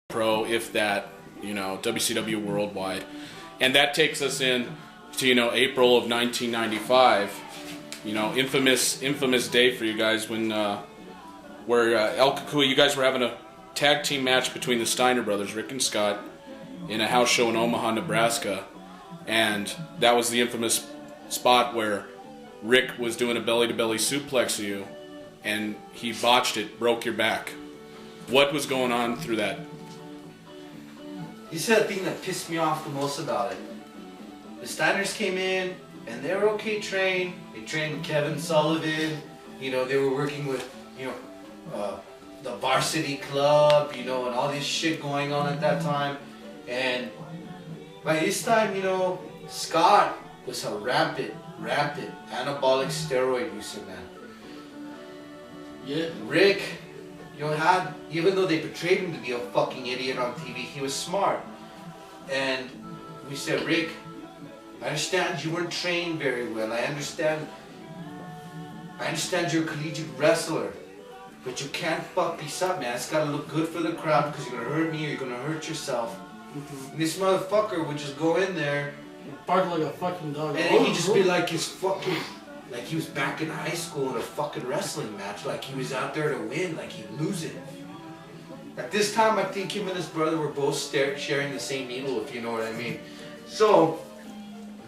Pro, if that, WCW Worldwide. And that takes us in to, April of 1995, infamous day for you guys when, where El Cucuy, you guys were having a tag team match between the Steiner brothers, Rick and Scott, in a house show in Omaha, Nebraska. And that was the infamous spot where Rick was doing a belly-to-belly suplex of you, and he botched it, broke your back. What was going on through that? You said the thing that pissed me off the most about it. The Steiners came in, and they were okay trained. They trained Kevin Sullivan. They were working with, the varsity club, and all this shit going on at that time. And by this time, Scott was a rampant anabolic steroid user, man. Yeah. Rick, even though they portrayed him to be a fucking idiot on TV, he was smart. And we said, Rick, I understand you weren't trained very well. I understand you're a collegiate wrestler. But you can't fuck this up, man. It's gotta look good for the crowd because you're gonna hurt me or you're gonna hurt yourself. And this motherfucker would just go in there, bark like a fucking dog, and he'd just be like his fucking, like he was back in high school in a fucking wrestling match, like he was out there to win, like he'd lose it. At this time, I think him and his brother were both sharing the same needle, if you know what I mean. So,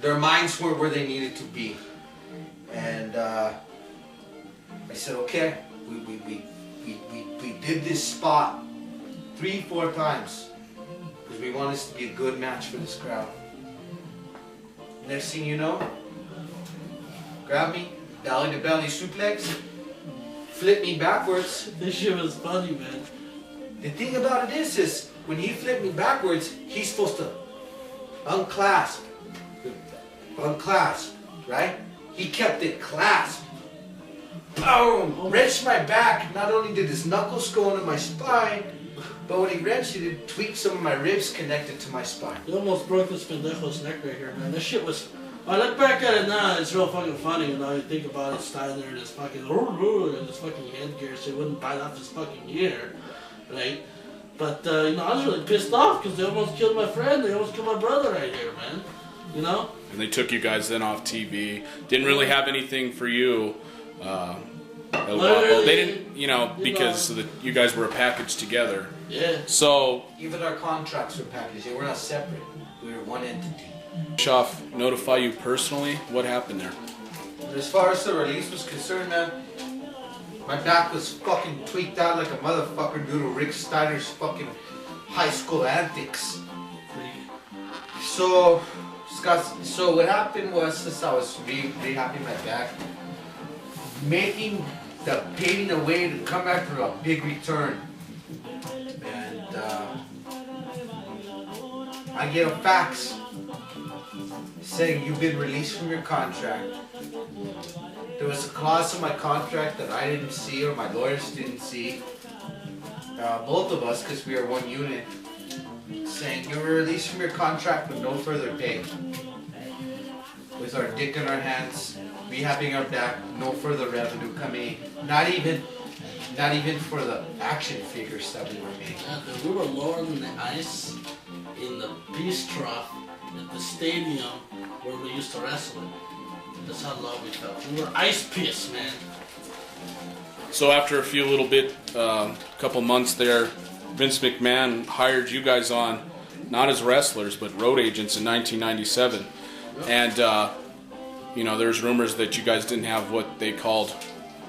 their minds weren't where they needed to be. And I said, okay, we did this spot 3-4 times because we want this to be a good match for this crowd. Next thing you know, grab me, belly to belly suplex, flip me backwards. This shit was funny, man. The thing about it is when he flipped me backwards, he's supposed to unclasp, right? He kept it clasped. Boom! Wrenched my back. Not only did his knuckles go into my spine, but when he wrenched it, it tweaked some of my ribs connected to my spine. You almost broke this pendejo's neck right here, man. This shit was... I look back at it now, it's real fucking funny, you think about it, Steiner and his fucking... and his fucking headgear so he wouldn't bite off his fucking ear, right? But, I was really pissed off because they almost killed my friend, they almost killed my brother right here, man. And they took you guys then off TV. Didn't really have anything for you. They didn't, because you guys were a package together. Yeah. So even our contracts were packaged. They were not separate. We were one entity. Bischoff notify you personally? What happened there? As far as the release was concerned, man, my back was fucking tweaked out like a motherfucker due to Rick Steiner's fucking high school antics. So what happened was, since I was rehabbing my back, paving the way to come back for a big return. And I get a fax saying you've been released from your contract. There was a clause in my contract that I didn't see or my lawyers didn't see. Both of us, because we are one unit, saying you were released from your contract with no further pay. With our dick in our hands, rehabbing our back, no further revenue coming in. Not even for the action figures that we were making. Yeah, we were lower than the ice in the peace trough at the stadium where we used to wrestle. That's how low we felt. We were ice piss, man. So after a few couple months there, Vince McMahon hired you guys on, not as wrestlers, but road agents in 1997. And, there's rumors that you guys didn't have what they called,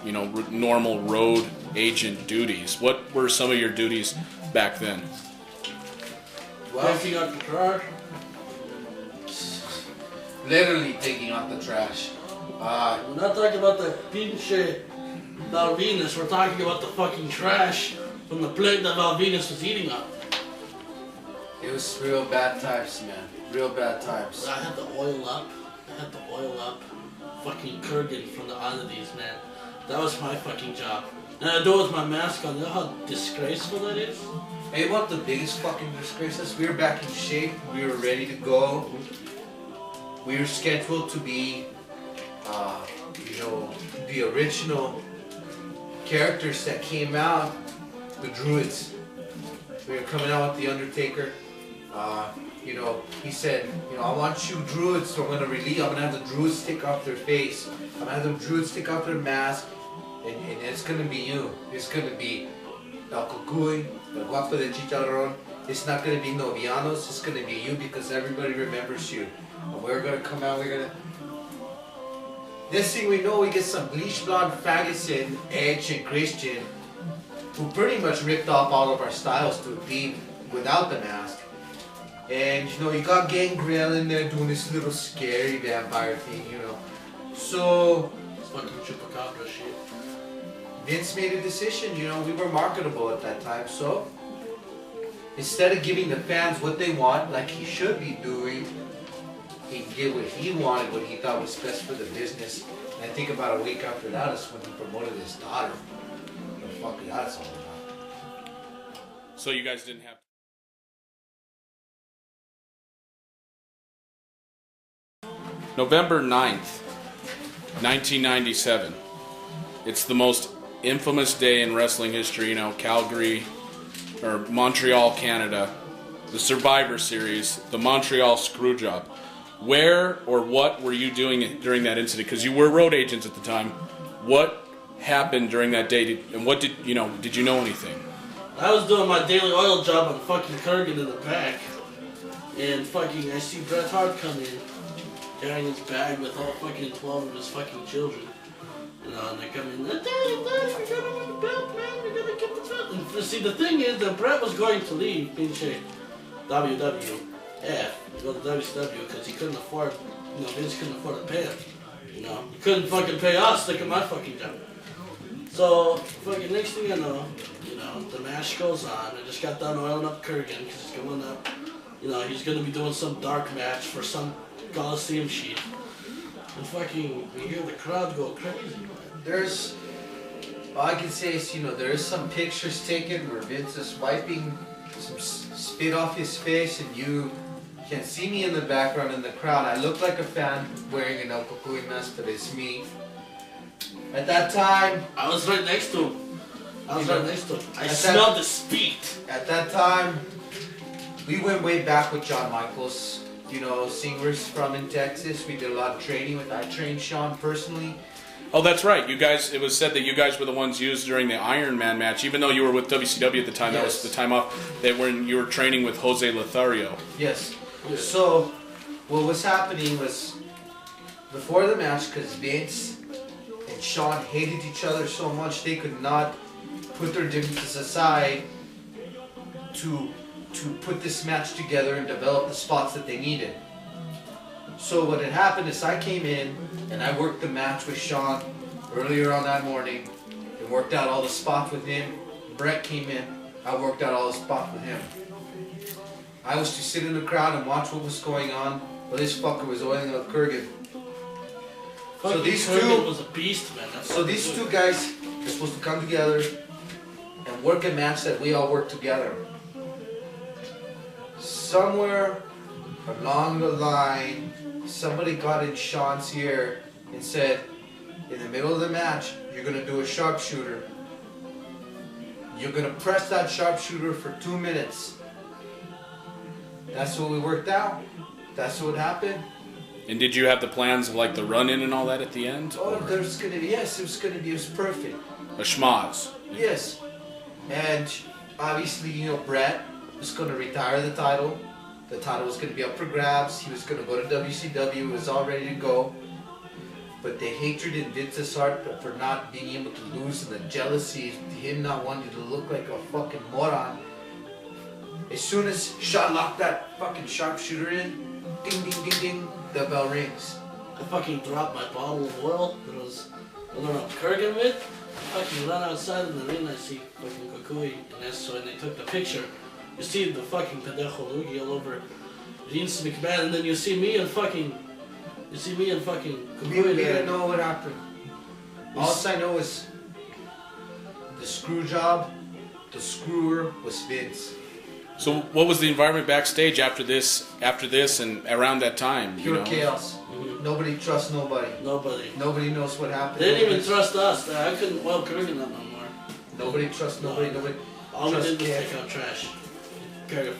normal road agent duties. What were some of your duties back then? Well, taking out the trash. Literally taking out the trash. We're not talking about the pinche Val Venus, we're talking about the fucking trash from the plate that Val Venus was eating up. It was real bad times, man. Real bad times. I had to oil up fucking Kurgan from the oddities, man. That was my fucking job. And I do it with my mask on. You know how disgraceful that is? Hey, what the biggest fucking disgrace is? We were back in shape. We were ready to go. We were scheduled to be, the original characters that came out, the Druids. we were coming out with The Undertaker. You know, he said, you know, I want you druids, so I'm gonna have the druids take off their face. I'm gonna have the druids take off their mask, and it's gonna be you. It's gonna be El Cucuy, El Guapo de Chicharron. It's not gonna be Novianos, it's gonna be you because everybody remembers you. And we're gonna come out, Next thing we know, we get some bleach blonde faggots in Edge and Christian, who pretty much ripped off all of our styles to be without the mask. And you know, you got Gangrel in there doing this little scary vampire thing, you know. So It's fucking chupacabra shit. Vince made a decision, you know, we were marketable at that time, so instead of giving the fans what they want, like he should be doing, he did what he wanted, what he thought was best for the business. And I think about a week after that is when he promoted his daughter. What the fuck is that all about? So you guys didn't have. November 9th, 1997. It's the most infamous day in wrestling history, you know, Calgary, or Montreal, Canada, the Survivor Series, the Montreal Screwjob. Where or what were you doing during that incident? Because you were road agents at the time. What happened during that day? Did you know anything? I was doing my daily oil job on fucking Kurgan in the back. And fucking, I see Bret Hart come in, carrying his bag with all fucking 12 of his fucking children. You know, and they come in, Daddy, we're gonna win the belt, man, we're gonna get the belt. And see, the thing is that Bret was going to leave pinche WWF, go to WCW, because he couldn't afford, you know, Vince couldn't afford to pay him. You know, he couldn't fucking pay us, look at my fucking job. So, fucking next thing I know, you know, the match goes on. I just got done oiling up Kurgan, because he's going up, you know, he's gonna be doing some dark match for some Coliseum sheet. And fucking, we hear the crowd go crazy. There's, all I can say is, you know, there's some pictures taken where Vince is wiping some spit off his face, and you can see me in the background in the crowd. I look like a fan wearing an El Cucuy mask, but it's me. At that time, I was right next to him. I smelled the spit. At that time, we went way back with John Michaels. You know, singers from in Texas. We did a lot of training with. I trained Sean personally. Oh, that's right. You guys. It was said that you guys were the ones used during the Iron Man match, even though you were with WCW at the time. Yes. That was the time off. That when you were training with Jose Lothario. Yes. So, what was happening was before the match, because Vince and Sean hated each other so much they could not put their differences aside to put this match together and develop the spots that they needed. So what had happened is I came in and I worked the match with Sean earlier on that morning and worked out all the spots with him. Brett came in, I worked out all the spots with him. I was to sit in the crowd and watch what was going on while this fucker was oiling up Kurgan. So these Kurgan was a beast, man. So these two guys are supposed to come together and work a match that we all work together. Somewhere along the line, somebody got in Sean's ear and said, in the middle of the match, you're going to do a sharpshooter. You're going to press that sharpshooter for 2 minutes. That's what we worked out. That's what happened. And did you have the plans of like the run-in and all that at the end? Oh, there's going to be, yes, it was perfect. A schmoz. Yes. And obviously, you know, Brett was going to retire the title. The title was going to be up for grabs. He was going to go to WCW. It was all ready to go. But the hatred in Vince's heart for not being able to lose and the jealousy, him not wanting to look like a fucking moron. As soon as Sean locked that fucking sharpshooter in, ding, ding, ding, ding, the bell rings. I fucking dropped my bottle of oil that I was oiling up Kurgan with. I fucking run outside in the ring, I see fucking Cucuy, and that's so when they took the picture. You see the fucking Pendejo Loogie all over Vince McMahon, and then you see me and fucking Cucuy. We didn't know what happened. All I know is the screw job, the screwer was Vince. So what was the environment backstage after this and around that time? Pure chaos. Mm-hmm. Nobody trusts nobody. Nobody knows what happened. They didn't even trust us. I couldn't well Kurgan that no more. Nobody trusts nobody. Nobody. All we did was take out trash. carry a fucking